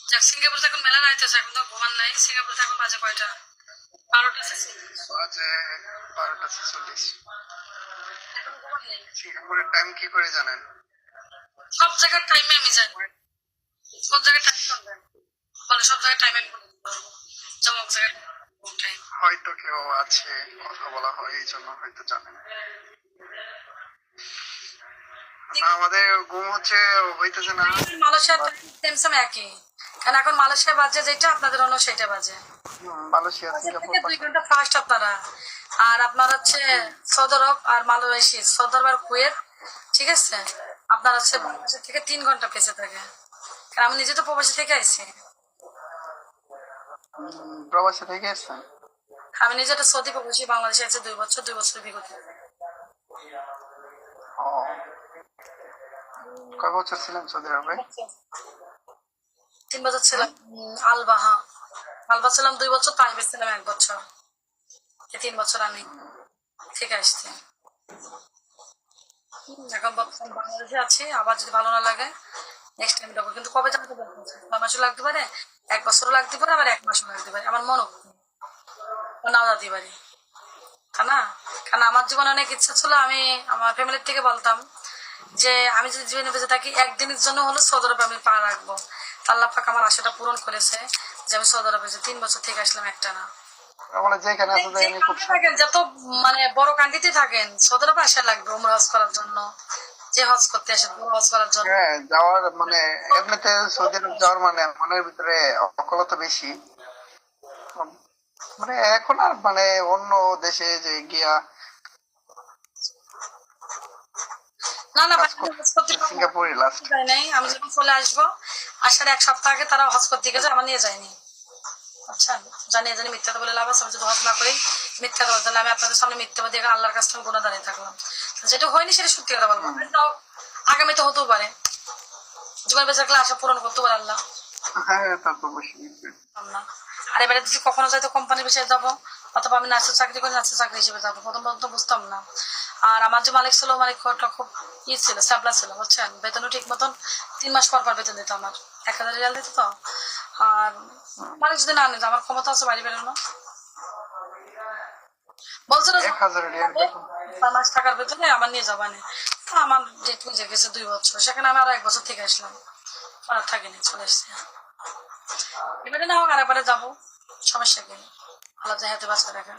যাক, সিঙ্গাপুরে এখন মেলা নাইতেছে, এখন তো ঘুমান নাই। সিঙ্গাপুরে এখন বাজে কয়টা? 12টা। বাজে 12টা 46। এখন ঘুমান নেই। সিঙ্গাপুরের টাইম কি করে জানেন? সব জায়গার টাইমে আমি জানি। কোন জায়গায় টাইম করবেন বলে, সব জায়গায় টাইমে আমি বলে দিতে পারবো। যেমন এক জায়গায় টাইম। হয়তো কেউ আছে, কথা বলা হয় এই জন্য হয়তো জানেন। আমাদের ঘুম হইতেছে না। মালয়েশিয়ার টাইম সেম একই, কারণ এখন মালয়েশিয়া বাজে যেটা, আপনাদের অন্য সেটা বাজে। মালয়েশিয়া সিঙ্গাপুর 2 ঘন্টা ফাস্ট আপনারা। আর আপনার হচ্ছে সৌদি আরব আর মালয়েশিয়া, সৌদি আরব আর কুয়েত, ঠিক আছে, আপনার হচ্ছে বাংলাদেশের থেকে 3 ঘন্টা পেছে থাকে। কারণ আমি নিজে তো প্রবাসী থেকে আইছি। প্রবাসী থেকে এসছেন? আমি নিজে একটা সৌদি প্রবাসী, বাংলাদেশে আছে 2 বছর, 2 বছর বিগত। ও, কয় বছর ছিলেন সৌদি আরবে? 3 বছর ছিলাম আলবাহা। আলবা ছিলাম 2 বছর, তাইবে ছিলাম 1 বছর। এই 3 বছর আমি থেকে আসছি। এখন বর্তমান বাংলাদেশে আছি। আবার যদি ভালো না লাগে নেক্সট টাইম যাবো, কিন্তু কবে যাবো বলতে 6 মাসও লাগতে পারে, 1 বছরও লাগতে পারে, আবার 1 মাসও লাগতে পারে। আমার মনে নাও যেতে পারি, তাই না? কারণ আমার জীবনে অনেক ইচ্ছা ছিল। আমি আমার ফ্যামিলির থেকে বলতাম যে আমি যদি জীবনে বেঁচে থাকি, একদিনের জন্য হলো সৌদি আরবে আমি পা রাখবো। আল্লাহ পাক আমার আশাটা পূরণ করেছে, যে আমি সৌদি আরবে 3 বছর থেকে আসলাম একটা না। যেখানে আছে আমি খুব থাকেন যত মানে বড় কান্ট্রিতে থাকেন, সৌদি আরবে আসা লাগবে উমরা হজ করার জন্য। যে হজ করতে আসে হজ করার জন্য, হ্যাঁ যাওয়ার মানে এমনিতে সৌদি আরব যাওয়ার মানে মনের ভিতরে অকলতা বেশি। মানে এখন আর মানে অন্য দেশে যে গিয়া না না ভাই, কাজ আমি হজ করতে পারবো না। সিঙ্গাপুরে লাস্ট। যাই নাই, আমি যখন চলে আসবো, আসার 1 সপ্তাহ আগে তারা হজ করতে গেছে, আমার নিয়ে যায়নি। আচ্ছা, জানিয়ে জানি মিথ্যাটা বলে লাভ আছে? আমি যদি হজ না করি, মিথ্যা কথা, তাহলে আমি আপনাদের সামনে মিথ্যাবাদী আল্লাহর কাছ থেকে গুণা দাঁড়িয়ে থাকলাম। যেটা হয়নি সেটা সত্যি কথা বলবো, তাও আগামীতে হতেও পারে। জীবন বেঁচে থাকলে আশা পূরণ করতে পারে আল্লাহ। হ্যাঁ তা তো অবশ্যই। না, আর এবারে যদি কখনো যাইতো কোম্পানির বিষয়ে যাবো, অথবা আমি নার্সের চাকরি করে নার্সের চাকরি হিসেবে যাবো, প্রথম তো বুঝতাম না। আর আমার যে মালিক ছিল, মালিকটা খুব ছিল, স্যাম্পলা ছিল, বুঝছেন? বেতনও ঠিক মতন 3 মাস পর পর বেতন দিত আমার, 1000 রিয়াল দিত তো। আর মালিক যদি না নিত, আমার ক্ষমতা আছে বাড়ি বেরোনো। বলছিল 1000 রিয়াল 4 মাস থাকার বেতনে আমার নিয়ে যাবানি। তো আমার ডেট বুঝে গেছে 2 বছর, সেখানে আমি আরো 1 বছর থেকে আসলাম, আর থাকিনি, চলে এসছি। এবারে না হোক, আরেকবারে যাবো, সমস্যা কি? আল্লাহ হাতে বাঁচতে রাখেন।